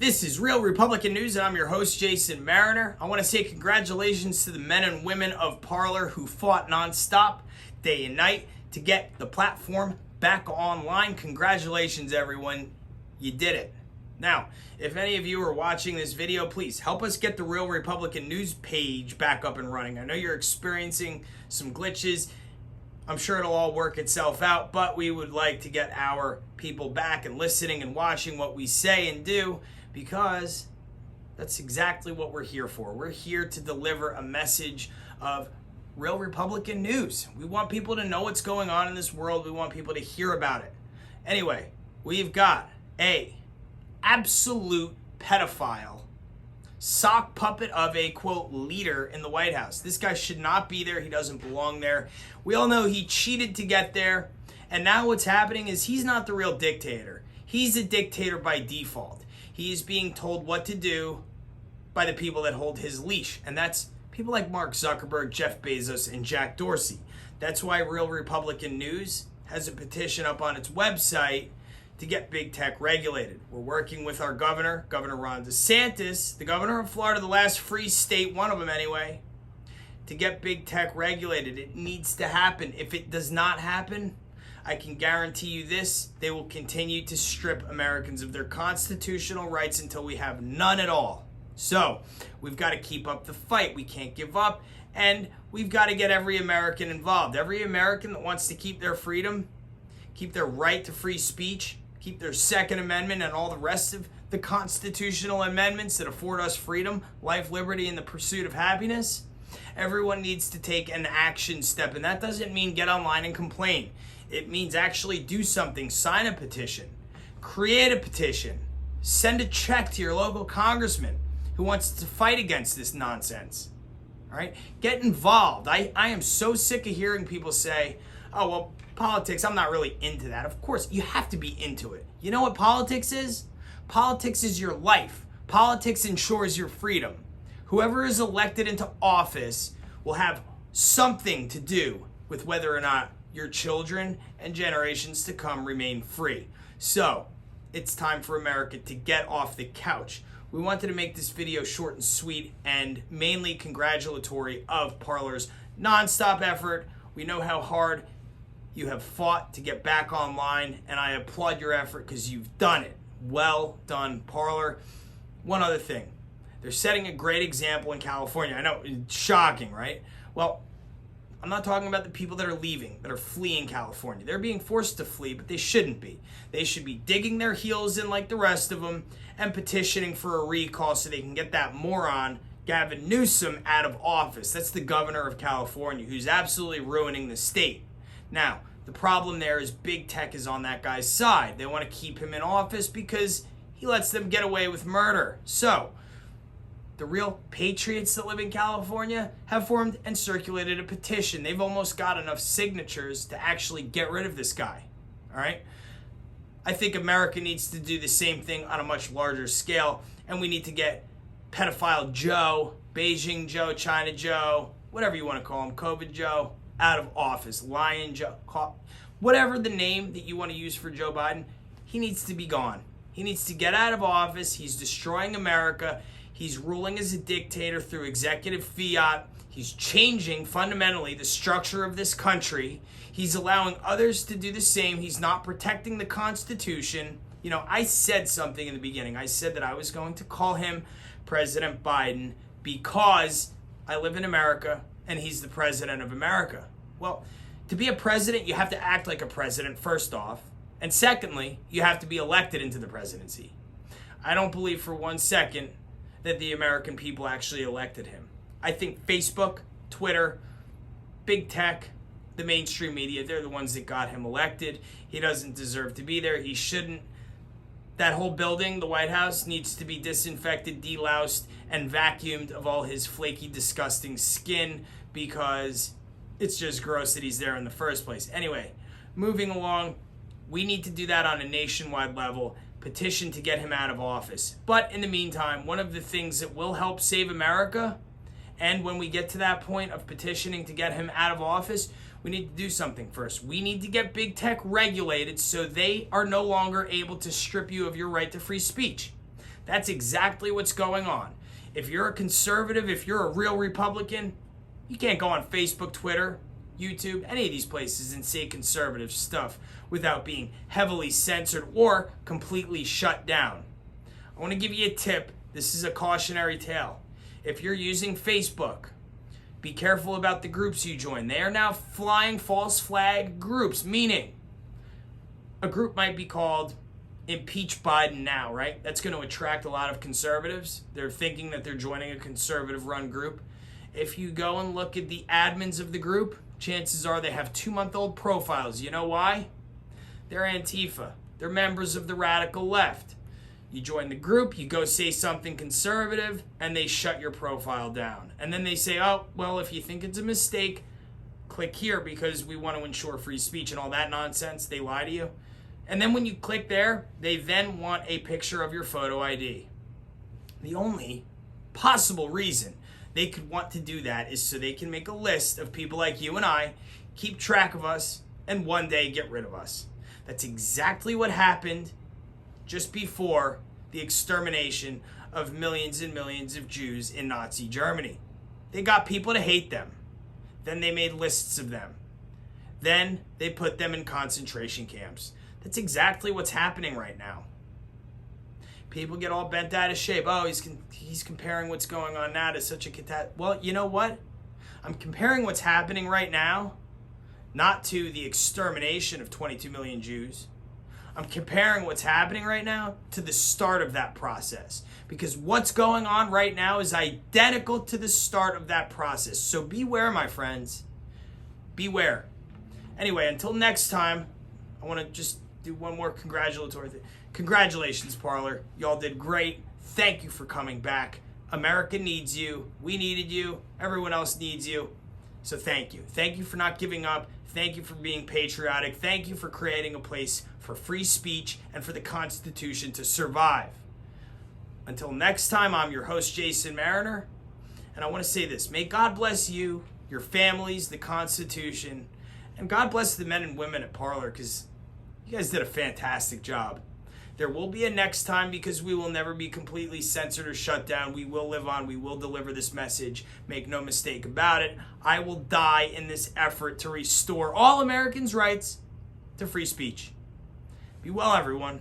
This is Real Republican News, and I'm your host, Jason Mariner. I want to say congratulations to the men and women of Parler who fought nonstop, day and night, to get the platform back online. Congratulations, everyone. You did it. Now, if any of you are watching this video, please help us get the Real Republican News page back up and running. I know you're experiencing some glitches. I'm sure it'll all work itself out, but we would like to get our people back and listening and watching what we say and do, because that's exactly what we're here for. We're here to deliver a message of real Republican news. We want people to know what's going on in this world. We want people to hear about it. Anyway, we've got a absolute pedophile, sock puppet of a, quote, leader in the White House. This guy should not be there. He doesn't belong there. We all know he cheated to get there. And now what's happening is he's not the real dictator. He's a dictator by default. He is being told what to do by the people that hold his leash. And that's people like Mark Zuckerberg, Jeff Bezos, and Jack Dorsey. That's why Real Republican News has a petition up on its website to get big tech regulated. We're working with our governor, Governor Ron DeSantis, the governor of Florida, the last free state, one of them anyway, to get big tech regulated. It needs to happen. If it does not happen, I can guarantee you this: they will continue to strip Americans of their constitutional rights until we have none at all. So we've got to keep up the fight. We can't give up, and we've got to get every American involved. Every American that wants to keep their freedom, keep their right to free speech, keep their Second Amendment and all the rest of the constitutional amendments that afford us freedom, life, liberty, and the pursuit of happiness. Everyone needs to take an action step, and that doesn't mean get online and complain. It means actually do something. Sign a petition, create a petition, send a check to your local congressman who wants to fight against this nonsense. All right? Get involved. I am so sick of hearing people say, oh, well, politics, I'm not really into that. Of course, you have to be into it. You know what politics is? Politics is your life. Politics ensures your freedom. Whoever is elected into office will have something to do with whether or not your children and generations to come remain free. So, it's time for America to get off the couch. We wanted to make this video short and sweet and mainly congratulatory of Parler's nonstop effort. We know how hard you have fought to get back online, and I applaud your effort because you've done it. Well done, Parler. One other thing. They're setting a great example in California. I know, it's shocking, right? Well, I'm not talking about the people that are leaving, that are fleeing California. They're being forced to flee, but they shouldn't be. They should be digging their heels in like the rest of them and petitioning for a recall so they can get that moron, Gavin Newsom, out of office. That's the governor of California, who's absolutely ruining the state. Now, the problem there is big tech is on that guy's side. They want to keep him in office because he lets them get away with murder. So, the real patriots that live in California have formed and circulated a petition. They've almost got enough signatures to actually get rid of this guy. All right? I think America needs to do the same thing on a much larger scale, and we need to get pedophile Joe, Beijing Joe, China Joe, whatever you want to call him, COVID Joe, out of office. Lion Joe, whatever the name that you want to use for Joe Biden, he needs to be gone. He needs to get out of office. He's destroying America. He's ruling as a dictator through executive fiat. He's changing fundamentally the structure of this country. He's allowing others to do the same. He's not protecting the Constitution. You know, I said something in the beginning. I said that I was going to call him President Biden because I live in America and he's the president of America. Well, to be a president, you have to act like a president, first off. And secondly, you have to be elected into the presidency. I don't believe for 1 second that the American people actually elected him. I think Facebook, Twitter, big tech, the mainstream media, they're the ones that got him elected. He doesn't deserve to be there. He shouldn't. That whole building, the White House, needs to be disinfected, deloused, and vacuumed of all his flaky, disgusting skin because it's just gross that he's there in the first place. Anyway, moving along, we need to do that on a nationwide level. Petition to get him out of office. But in the meantime, one of the things that will help save America, and when we get to that point of petitioning to get him out of office, we need to do something first. We need to get big tech regulated so they are no longer able to strip you of your right to free speech. That's exactly what's going on. If you're a conservative, if you're a real Republican, you can't go on Facebook, Twitter, YouTube, any of these places and say conservative stuff without being heavily censored or completely shut down. I want to give you a tip. This is a cautionary tale. If you're using Facebook, be careful about the groups you join. They are now flying false flag groups, meaning a group might be called Impeach Biden Now, right? That's going to attract a lot of conservatives. They're thinking that they're joining a conservative-run group. If you go and look at the admins of the group, chances are they have 2-month-old profiles. You know why? They're Antifa. They're members of the radical left. You join the group, you go say something conservative, and they shut your profile down. And then they say, oh, well, if you think it's a mistake, click here because we want to ensure free speech and all that nonsense. They lie to you. And then when you click there, they then want a picture of your photo ID. The only possible reason they could want to do that is so they can make a list of people like you and I, keep track of us, and one day get rid of us. That's exactly what happened just before the extermination of millions and millions of Jews in Nazi Germany. They got people to hate them. Then they made lists of them. Then they put them in concentration camps. That's exactly what's happening right now. People get all bent out of shape. Oh, he's comparing what's going on now to such a catastrophe. Well, you know what? I'm comparing what's happening right now not to the extermination of 22 million Jews. I'm comparing what's happening right now to the start of that process. Because what's going on right now is identical to the start of that process. So beware, my friends. Beware. Anyway, until next time, I want to just do one more congratulatory thing. Congratulations, Parler. Y'all did great. Thank you for coming back. America needs you. We needed you. Everyone else needs you. So thank you. Thank you for not giving up. Thank you for being patriotic. Thank you for creating a place for free speech and for the Constitution to survive. Until next time, I'm your host, Jason Mariner. And I want to say this. May God bless you, your families, the Constitution, and God bless the men and women at Parler because you guys did a fantastic job. There will be a next time because we will never be completely censored or shut down. We will live on. We will deliver this message. Make no mistake about it. I will die in this effort to restore all Americans' rights to free speech. Be well, everyone.